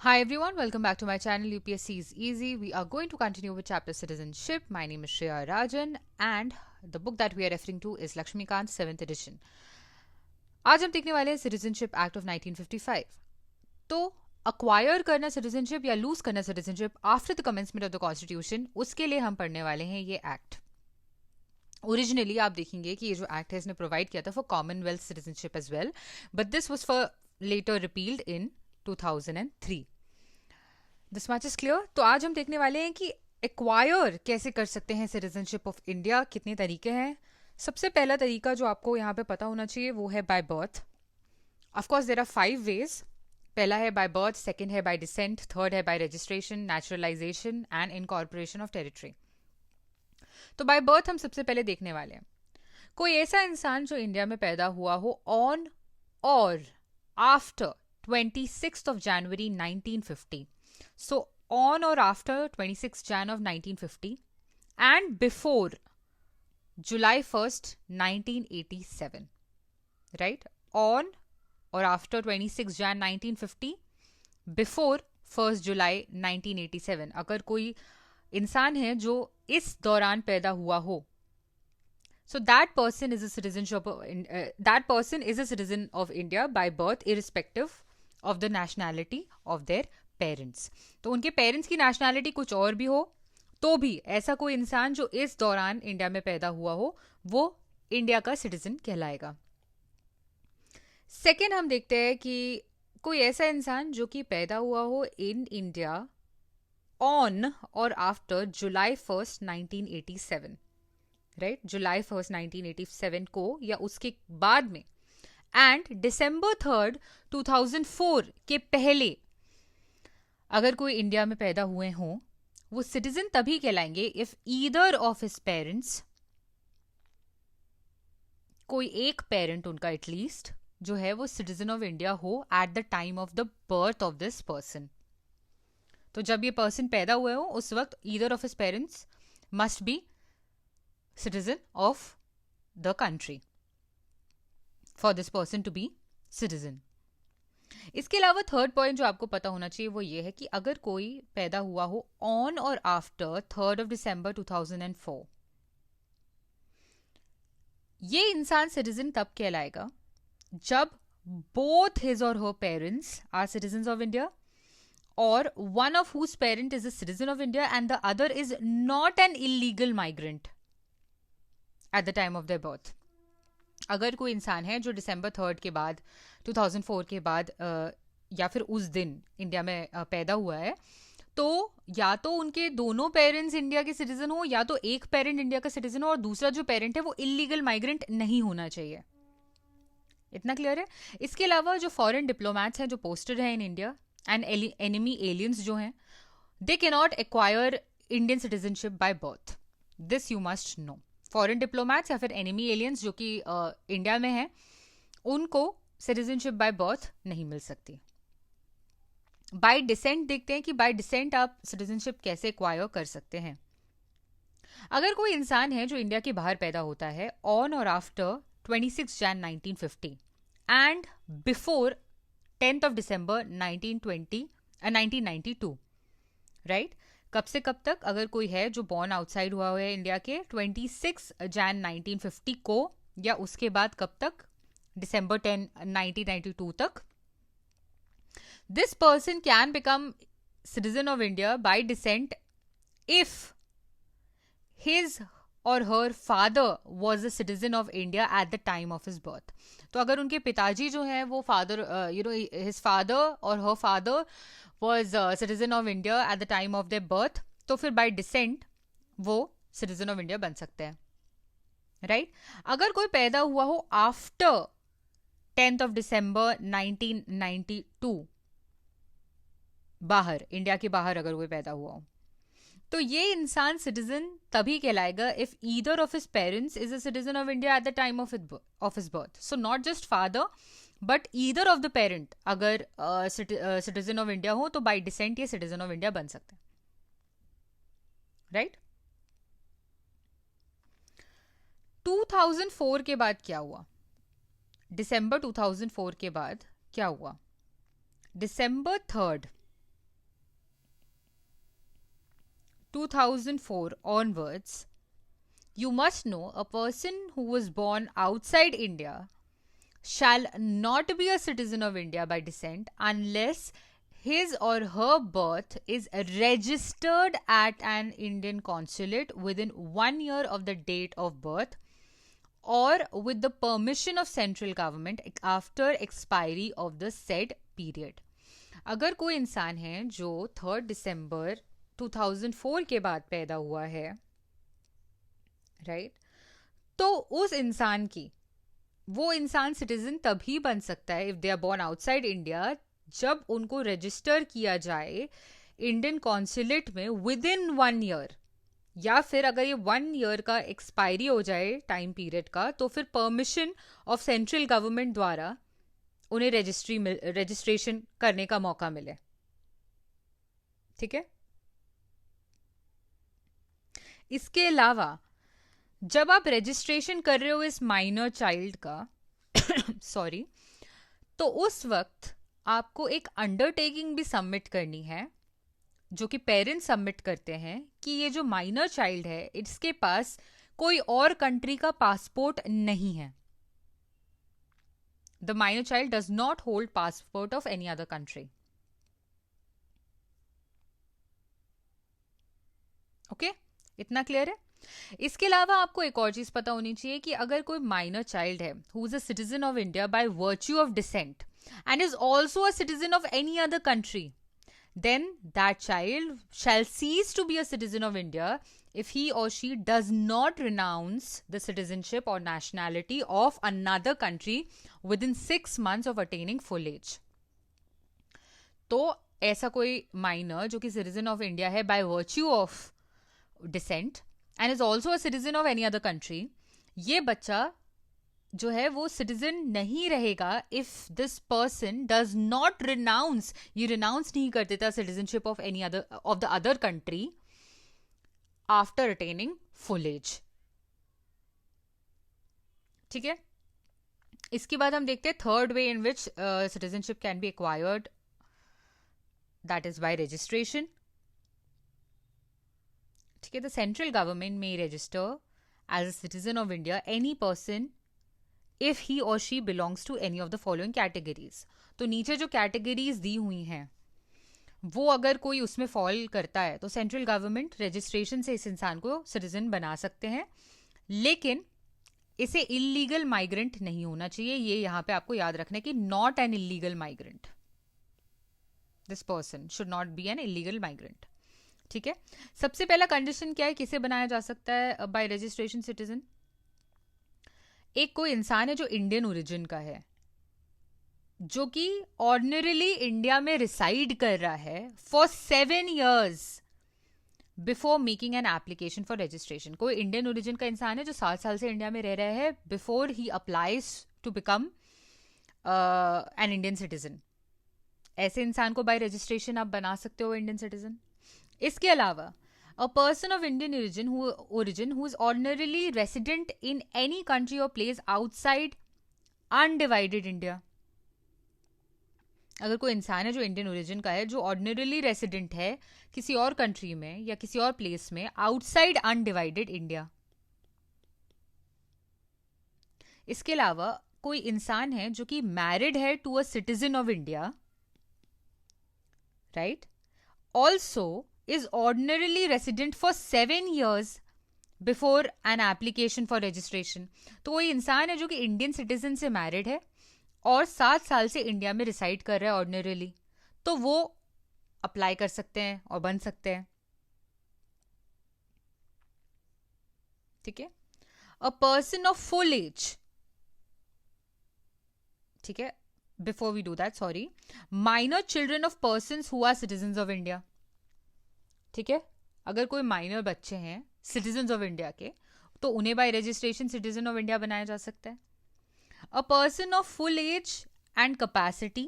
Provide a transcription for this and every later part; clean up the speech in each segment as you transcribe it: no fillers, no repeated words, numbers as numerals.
Hi everyone, welcome back to my channel UPSC is Easy. We are going to continue with chapter Citizenship. My name is Shreya Rajan and the book that we are referring to is Lakshmikant 7th edition. आज हम देखने वाले हैं citizenship act of 1955. तो acquire करना citizenship या loose करना citizenship after the commencement of the constitution, उसके लिए हम पढ़ने वाले हैं ये एक्ट. ओरिजिनली आप देखेंगे कि ये जो एक्ट है इसने प्रोवाइड किया था for commonwealth citizenship as well, but this was for later repealed in 2003. This much is clear. तो आज हम देखने वाले हैं कि एक्वायर कैसे कर सकते हैं सिटीजनशिप ऑफ इंडिया. कितने तरीके हैं. सबसे पहला तरीका जो आपको यहाँ पे पता होना चाहिए वो है by birth. Of course there are 5 ways. पहला है बाय बर्थ, सेकंड है बाय डिसेंट, थर्ड है by registration, naturalization and incorporation of territory. तो बाय बर्थ हम सबसे पहले देखने वाले हैं. कोई ऐसा इंसान जो इंडिया में पैदा हुआ हो ऑन और after 26th of January 1950. So on or after 26th Jan of 1950 and before July 1st 1987. Right? On or after 26th Jan 1950 before 1st July 1987. अगर कोई इंसान है जो इस दौरान पैदा हुआ हो, so that person is a citizen of India by birth irrespective of the nationality of their parents. तो उनके पेरेंट्स की नेशनैलिटी कुछ और भी हो तो भी ऐसा कोई इंसान जो इस दौरान इंडिया में पैदा हुआ हो वो इंडिया का सिटीजन कहलाएगा. सेकेंड हम देखते हैं कि कोई ऐसा इंसान जो कि पैदा हुआ हो इन इंडिया ऑन और आफ्टर जुलाई 1st 1987. राइट, जुलाई 1st 1987 को या उसके बाद में, एंड December 3rd 2004 के पहले अगर कोई इंडिया में पैदा हुए हों, वो सिटीजन तभी कहलाएंगे if either of his parents, कोई एक पेरेंट उनका एटलीस्ट जो है वो सिटीजन ऑफ इंडिया हो at the time of the birth of this person. तो जब ये पर्सन पैदा हुए हो उस वक्त either of his parents must be citizen of the country for this person to be citizen. इसके अलावा थर्ड पॉइंट जो आपको पता होना चाहिए वो ये है कि अगर कोई पैदा हुआ हो ऑन और आफ्टर 3rd of December 2004, ये इंसान सिटीजन तब कहलाएगा जब both his or her parents are citizens of India or one of whose parent is a citizen of India and the other is not an illegal migrant at the time of their birth. अगर कोई इंसान है जो December 3rd के बाद 2004 के बाद या फिर उस दिन इंडिया में पैदा हुआ है, तो या तो उनके दोनों पेरेंट्स इंडिया के सिटीजन हो या तो एक पेरेंट इंडिया का सिटीजन हो और दूसरा जो पेरेंट है वो इलीगल माइग्रेंट नहीं होना चाहिए. इतना क्लियर है. इसके अलावा जो फॉरेन डिप्लोमैट्स हैं जो पोस्टेड हैं in India and enemy aliens जो हैं, they can not acquire Indian citizenship by birth. This you must know. Foreign diplomats या फिर एनिमी एलियंस जो कि इंडिया में हैं, उनको सिटीजनशिप बाय बर्थ नहीं मिल सकती. बाय डिसेंट देखते हैं कि बाय डिसेंट आप सिटीजनशिप कैसे एक्वायर कर सकते हैं. अगर कोई इंसान है जो इंडिया के बाहर पैदा होता है ऑन और after 26 Jan 1950 and before 10th of December 1992, right, कब से कब तक अगर कोई है जो बॉर्न आउटसाइड हुआ है इंडिया के 26 Jan 1950 को या उसके बाद कब तक, December 10 1992 तक, this person can become citizen of India by descent if his or her father was a citizen of India at the time of his birth. तो अगर उनके पिताजी जो हैं वो father his father or her father was a citizen of India at the time of their birth, तो फिर by descent वो citizen of India बन सकते हैं. राइट, अगर कोई पैदा हुआ हो आफ्टर 10th of December 1992, बाहर, इंडिया के बाहर अगर कोई पैदा हुआ हो, तो ये इंसान सिटीजन तभी कहलाएगा if either of his parents is a citizen of India at the time of his birth. So not just father but either of the parent अगर सिटीजन ऑफ इंडिया हो तो बाय डिसेंट ये citizen of India बन सकते हैं. Right. 2004 के बाद क्या हुआ? December 2004 के बाद क्या हुआ? December 3rd 2004 onwards, you must know a person who was born outside India shall not be a citizen of India by descent unless his or her birth is registered at an Indian consulate within 1 year of the date of birth or with the permission of central government after expiry of the said period. अगर कोई इंसान है जो 3 दिसंबर 2004 के बाद पैदा हुआ है, राइट, तो उस इंसान की, वो इंसान सिटीजन तभी बन सकता है if they are born outside India जब उनको रजिस्टर किया जाए इंडियन कॉन्सुलेट में विद इन 1 ईयर, या फिर अगर ये 1 ईयर का एक्सपायरी हो जाए टाइम पीरियड का, तो फिर परमिशन ऑफ सेंट्रल गवर्नमेंट द्वारा उन्हें रजिस्ट्रेशन करने का मौका मिले. ठीक है. इसके अलावा जब आप रजिस्ट्रेशन कर रहे हो इस माइनर चाइल्ड का सॉरी, तो उस वक्त आपको एक अंडरटेकिंग भी सबमिट करनी है जो कि पेरेंट्स सबमिट करते हैं कि ये जो माइनर चाइल्ड है इसके पास कोई और कंट्री का पासपोर्ट नहीं है. The minor child does not hold passport of any other country. Okay, इतना क्लियर है. इसके अलावा आपको एक और चीज पता होनी चाहिए कि अगर कोई माइनर चाइल्ड है who is a citizen of India by virtue of descent and is also a citizen of any other country, then that child shall cease to be a citizen of India if he or she does not renounce the citizenship or nationality of another country within 6 months of attaining full age. तो ऐसा कोई minor जो कि citizen of India है by virtue of descent and is also a citizen of any other country, ये बच्चा जो है वो सिटीजन नहीं रहेगा if this person does not renounce, ये रिनाउंस नहीं कर देता citizenship of any other of the other country after attaining full age. ठीक है. इसके बाद हम देखते हैं third way in which citizenship can be acquired, that is bye registration. ठीक है. द सेंट्रल गवर्नमेंट में register as a citizen of India any person if he or she belongs to any of the following categories. तो नीचे जो categories दी हुई हैं वो अगर कोई उसमें फॉल करता है तो सेंट्रल गवर्नमेंट रजिस्ट्रेशन से इस इंसान को सिटीजन बना सकते हैं, लेकिन इसे इलीगल माइग्रेंट नहीं होना चाहिए. ये यहाँ पे आपको याद रखना है कि not an illegal migrant, this person should not be an illegal migrant. ठीक है. सबसे पहला कंडीशन क्या है, किसे बनाया जा सकता है बाय रजिस्ट्रेशन सिटीजन? एक कोई इंसान है जो इंडियन ओरिजिन का है, जो कि ऑर्डिनरीली इंडिया में रिसाइड कर रहा है for 7 years before making an application for registration. कोई इंडियन ओरिजिन का इंसान है जो 7 साल से इंडिया में रह रहा है before he applies to become an Indian citizen. ऐसे इंसान को बाय रजिस्ट्रेशन आप बना सकते हो इंडियन सिटीजन. इसके अलावा a person of Indian origin who is ordinarily resident in any country or place outside undivided India. अगर कोई इंसान है जो इंडियन ओरिजिन का है, जो ऑर्डिनरीली रेसिडेंट है किसी और कंट्री में या किसी और प्लेस में आउटसाइड अनडिवाइडेड इंडिया. इसके अलावा कोई इंसान है जो कि मैरिड है to a citizen of India, right, also is ordinarily resident for 7 years before an application for registration. तो वही इंसान है जो कि इंडियन सिटीजन से मैरिड है और 7 साल से इंडिया में रिसाइड कर रहा है ऑर्डिनरीली, तो वो अप्लाई कर सकते हैं और बन सकते हैं. ठीक है. A person of full age, ठीक है, before we do that, sorry, minor children of persons who are citizens of India. ठीक है. अगर कोई माइनर बच्चे हैं सिटीजन्स ऑफ इंडिया के, तो उन्हें by registration citizen of India बनाया जा सकता है. A person of full age and capacity,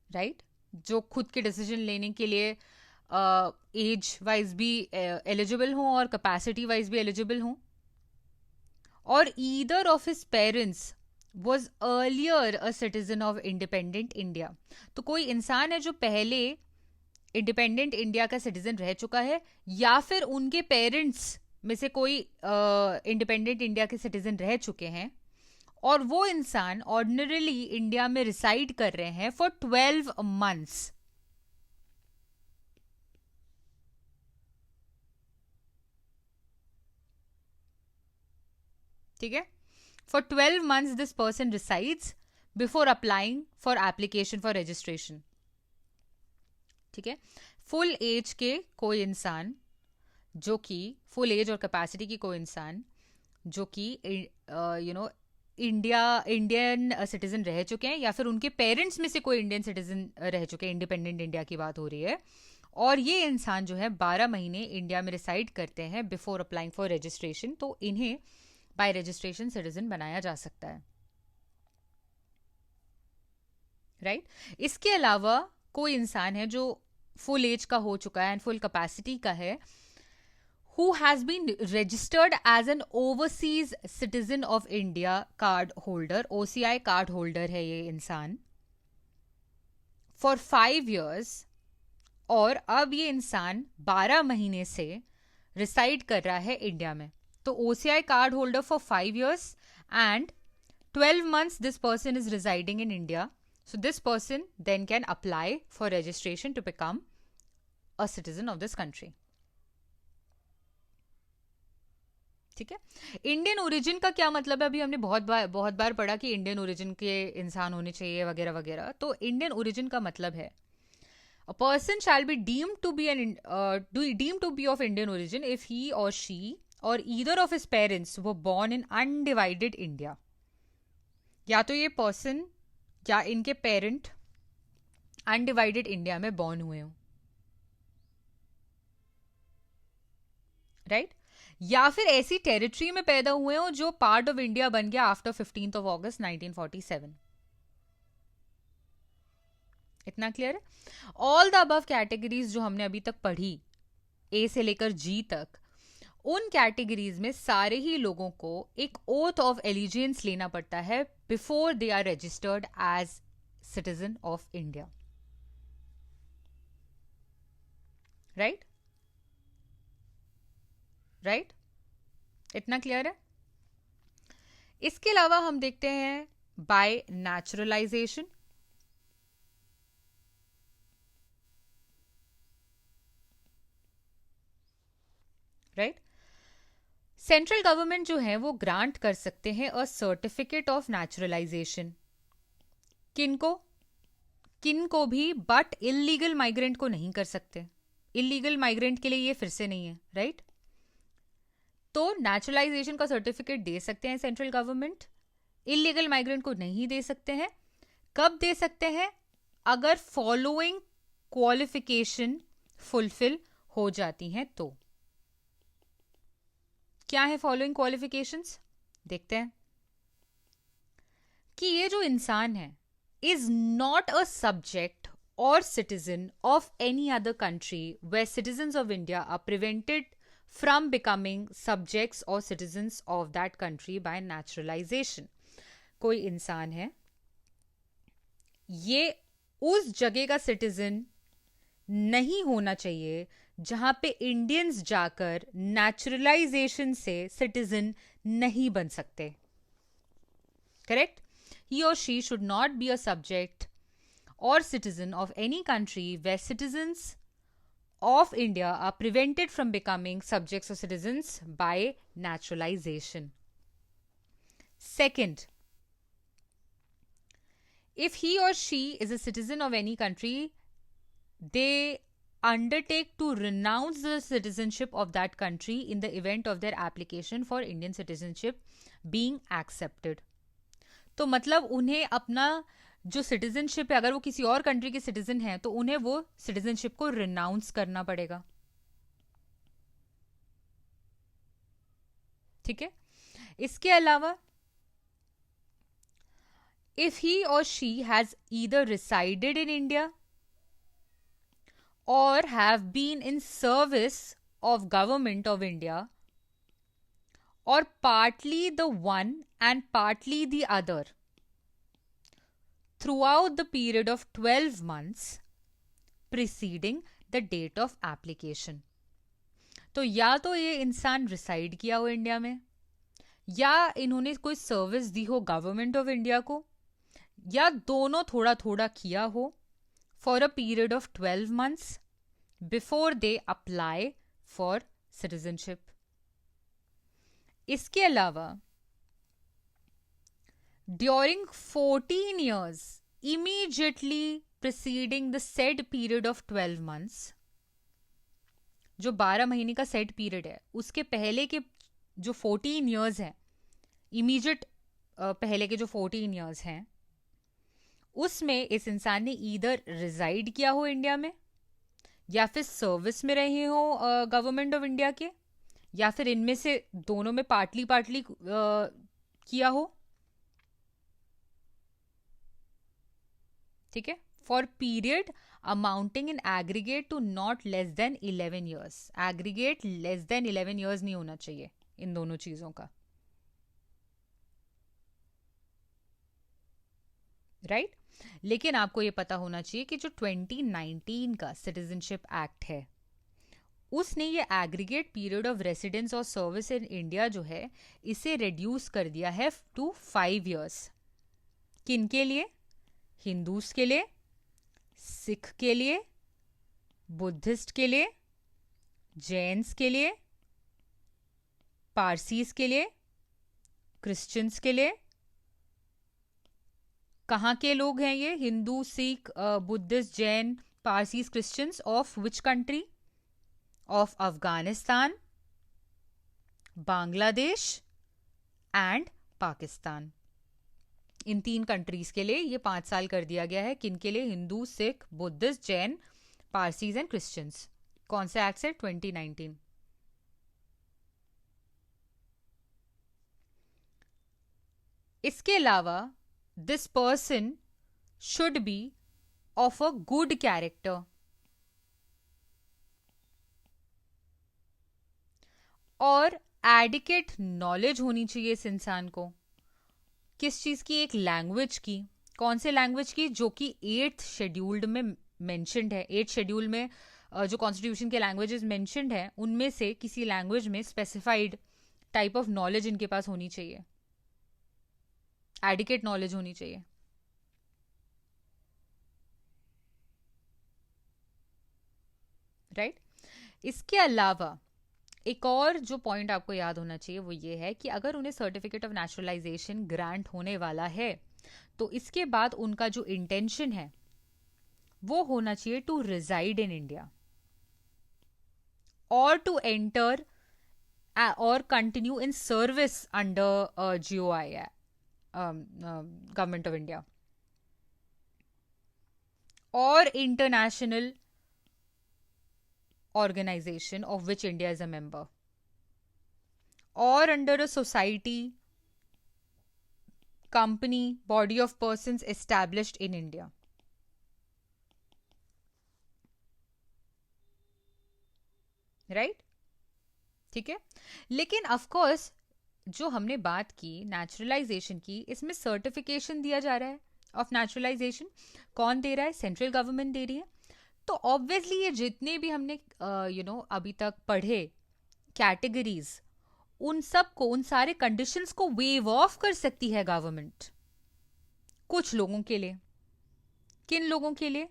right, जो खुद के डिसीजन लेने के लिए एज वाइज भी एलिजिबल हों और कैपेसिटी वाइज भी एलिजिबल हों, और either of his parents was earlier a citizen of independent India. तो कोई इंसान है जो पहले इंडिपेंडेंट इंडिया का सिटीजन रह चुका है, या फिर उनके पेरेंट्स में से कोई इंडिपेंडेंट इंडिया के सिटीजन रह चुके हैं, और वो इंसान ऑर्डिनरीली इंडिया में रिसाइड कर रहे हैं फॉर 12 मंथ्स. ठीक है, for 12 months this person resides before applying for application for registration. ठीक है, फुल एज के कोई इंसान जो कि फुल एज और कैपेसिटी की कोई इंसान जो कि इंडियन सिटीजन रह चुके हैं, या फिर उनके पेरेंट्स में से कोई इंडियन सिटीजन रह चुके हैं, इंडिपेंडेंट इंडिया की बात हो रही है, और ये इंसान जो है 12 महीने इंडिया में रिसाइड करते हैं बिफोर अप्लाइंग फॉर रजिस्ट्रेशन, तो इन्हें बाय रजिस्ट्रेशन सिटीजन बनाया जा सकता है. राइट इसके अलावा कोई इंसान है जो फुल एज का हो चुका है एंड फुल कैपेसिटी का है, who has been registered as an overseas citizen of India card holder, OCI card holder है ये इंसान, for 5 years, और अब ये इंसान 12 महीने से रिसाइड कर रहा है इंडिया में. तो OCI card holder for 5 years and 12 months this person is residing in India. So this person then can apply for registration to become a citizen of this country. ठीक है, इंडियन ओरिजिन का क्या मतलब है? अभी हमने बहुत बार पढ़ा कि इंडियन ओरिजिन के इंसान होने चाहिए वगैरह वगैरह. तो इंडियन ओरिजिन का मतलब है a person shall be deemed to be of Indian origin if he or she or either of his parents were born in undivided India. या तो ये पर्सन या इनके पेरेंट अनडिवाइडेड इंडिया में बॉर्न हुए हो, राइट, या फिर ऐसी टेरिटरी में पैदा हुए हो जो पार्ट ऑफ इंडिया बन गया आफ्टर 15th of August 1947. इतना क्लियर है? ऑल द अबव कैटेगरीज जो हमने अभी तक पढ़ी, ए से लेकर जी तक, उन कैटेगरीज में सारे ही लोगों को एक ओथ ऑफ एलिजियंस लेना पड़ता है before they are registered as citizen of India. Right right इतना क्लियर है? इसके अलावा हम देखते हैं by naturalisation. Right, central government जो है वो ग्रांट कर सकते हैं अ सर्टिफिकेट ऑफ नेचुरलाइजेशन. किनको भी, बट इलीगल माइग्रेंट को नहीं कर सकते. इलीगल माइग्रेंट के लिए ये फिर से नहीं है. राइट, तो नेचुरलाइजेशन का सर्टिफिकेट दे सकते हैं सेंट्रल गवर्नमेंट, इलीगल माइग्रेंट को नहीं दे सकते हैं. कब दे सकते हैं? अगर फॉलोइंग क्वालिफिकेशन फुलफिल हो जाती हैं तो. क्या है फॉलोइंग क्वालिफिकेशंस? देखते हैं कि ये जो इंसान है is not a subject or citizen of any other country where citizens of India are prevented from becoming subjects or citizens of that country by naturalisation. कोई इंसान है, ये उस जगह का सिटीजन नहीं होना चाहिए जहां पे इंडियंस जाकर नेचुरलाइजेशन से सिटीजन नहीं बन सकते. करेक्ट? ही और she should not be a subject or citizen of any country where citizens of India are prevented from becoming subjects or citizens by naturalization. Second, if he or she is a citizen of any country, they undertake to renounce the citizenship of that country in the event of their application for Indian citizenship being accepted. तो मतलब उन्हें अपना जो citizenship है, अगर वो किसी और कंट्री के सिटीजन हैं तो उन्हें वो सिटीजनशिप को रिनाउंस करना पड़ेगा. ठीक है, इसके अलावा इफ ही और she has either resided in India or have been in service of government of India, or partly the one and partly the other throughout the period of 12 months preceding the date of application. तो या तो ये इंसान reside किया हो India में, या इन्होंने कोई सर्विस दी हो गवर्नमेंट ऑफ इंडिया को, या दोनों थोड़ा थोड़ा किया हो for a period of 12 months before they apply for citizenship. इसके अलावा during 14 years immediately preceding the said period of 12 months, जो 12 महीने का सेट पीरियड है उसके पहले के जो 14 years हैं, इमीडिएट पहले के जो 14 years हैं, उसमें इस इंसान ने ईदर रिजाइड किया हो इंडिया में, या फिर सर्विस में रहे हो गवर्नमेंट ऑफ इंडिया के, या फिर इनमें से दोनों में पार्टली पार्टली किया हो। ठीक है, for period amounting in aggregate to not less than 11 years। Aggregate less than 11 years नहीं होना चाहिए इन दोनों चीजों का, राइट लेकिन आपको ये पता होना चाहिए कि जो 2019 का सिटीजनशिप एक्ट है, उसने ये एग्रीगेट पीरियड ऑफ रेसिडेंस और सर्विस इन इंडिया जो है इसे रिड्यूस कर दिया है टू 5 years। किन के लिए? हिंदूज के लिए, सिख के लिए, बुद्धिस्ट के लिए, जैन्स के लिए, पारसीज के लिए, क्रिश्चियंस के लिए। कहाँ के लोग हैं ये? Hindu, Sikh, Buddhist, Jain, Parsis, Christians of which country? Of Afghanistan, Bangladesh and Pakistan. In 3 countries के लिए ये 5 साल कर दिया गया है। किन के लिए? Hindu, Sikh, Buddhist, Jain, Parsis and Christians. कौन से एक्ट से? 2019। इसके अलावा this person should be of a good character और एडिकेट नॉलेज होनी चाहिए इस इंसान को। किस चीज की? एक लैंग्वेज की। कौन से लैंग्वेज की? जो कि 8th शेड्यूल्ड में मेंशन्ड है। 8th शेड्यूल में जो कॉन्स्टिट्यूशन के लैंग्वेजेस मेंशन्ड है उनमें से किसी लैंग्वेज में स्पेसिफाइड टाइप ऑफ नॉलेज इनके पास होनी चाहिए, एडिकेट नॉलेज होनी चाहिए। राइट इसके अलावा एक और जो पॉइंट आपको याद होना चाहिए वो ये है कि अगर उन्हें सर्टिफिकेट ऑफ नेचुरलाइजेशन ग्रांट होने वाला है तो इसके बाद उनका जो इंटेंशन है वो होना चाहिए टू रिजाइड इन इंडिया और टू एंटर और continue in service under GOI, government of India, और international organization of which India is a member, or under a society, company, body of persons established in India. Right? ठीक है, लेकिन of course जो हमने बात की naturalisation की, इसमें सर्टिफिकेशन दिया जा रहा है ऑफ नेचुरलाइजेशन। कौन दे रहा है? सेंट्रल गवर्नमेंट दे रही है। तो ऑब्वियसली ये जितने भी हमने अभी तक पढ़े कैटेगरीज, उन सब को, उन सारे कंडीशंस को वेव ऑफ कर सकती है गवर्नमेंट कुछ लोगों के लिए। किन लोगों के लिए?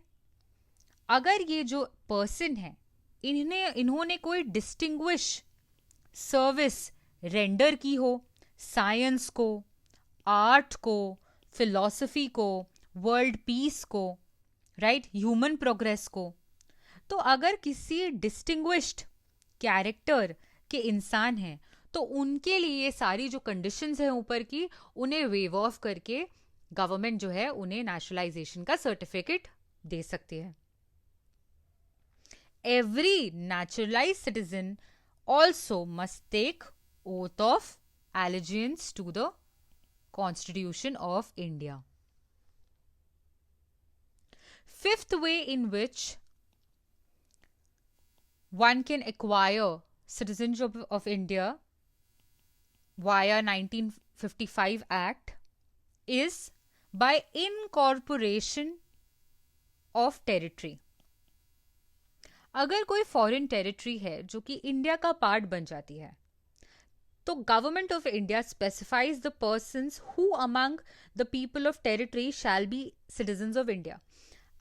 अगर ये जो पर्सन है इन्होंने कोई डिस्टिंग्विश सर्विस रेंडर की हो साइंस को, आर्ट को, फिलॉसफी को, वर्ल्ड पीस को, राइट, ह्यूमन प्रोग्रेस को, तो अगर किसी डिस्टिंग्विश्ड कैरेक्टर के इंसान हैं तो उनके लिए ये सारी जो कंडीशंस हैं ऊपर की, उन्हें वेव ऑफ करके गवर्नमेंट जो है उन्हें नेशनलाइजेशन का सर्टिफिकेट दे सकती है। Every naturalised citizen also must take oath of allegiance to the constitution of India. Fifth way in which one can acquire citizenship of India via 1955 Act is by incorporation of territory. अगर कोई foreign territory है जो कि India का part बन जाती है, तो government of India specifies the persons who among the people of territory shall be citizens of India.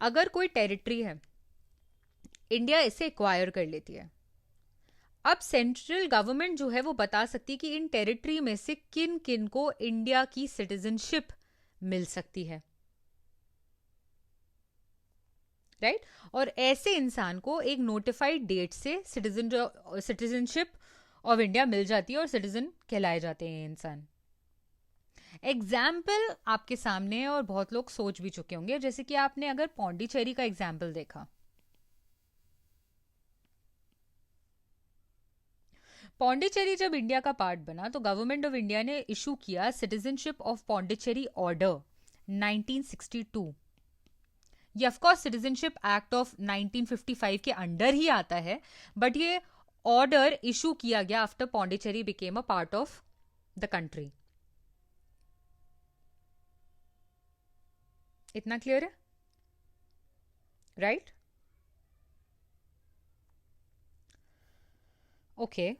अगर कोई टेरिटरी है, इंडिया इसे एक्वायर कर लेती है, अब सेंट्रल गवर्नमेंट जो है वो बता सकती है कि इन टेरिटरी में से किन किन को इंडिया की सिटीजनशिप मिल सकती है, राइट. और ऐसे इंसान को एक नोटिफाइड डेट से सिटीजनशिप ऑफ इंडिया मिल जाती है और सिटीजन कहलाए जाते हैं इंसान. एग्जाम्पल आपके सामने है और बहुत लोग सोच भी चुके होंगे, जैसे कि आपने अगर पौंडीचेरी का एग्जाम्पल देखा. पौंडीचेरी जब इंडिया का पार्ट बना तो गवर्नमेंट ऑफ इंडिया ने इशू किया सिटीजनशिप ऑफ पौंडीचेरी ऑर्डर 1962. ये ऑफकोर्स सिटीजनशिप एक्ट ऑफ 1955 के अंडर ही आता है, बट ये ऑर्डर इशू किया गया after Pondicherry became a part of the country. इतना क्लियर है, राइट? ओके.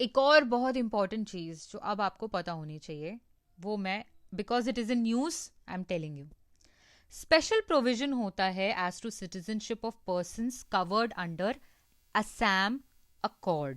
एक और बहुत इंपॉर्टेंट चीज जो अब आपको पता होनी चाहिए, वो मैं, because it is in news, I am telling you. Special provision होता है as to citizenship of persons covered under Assam accord.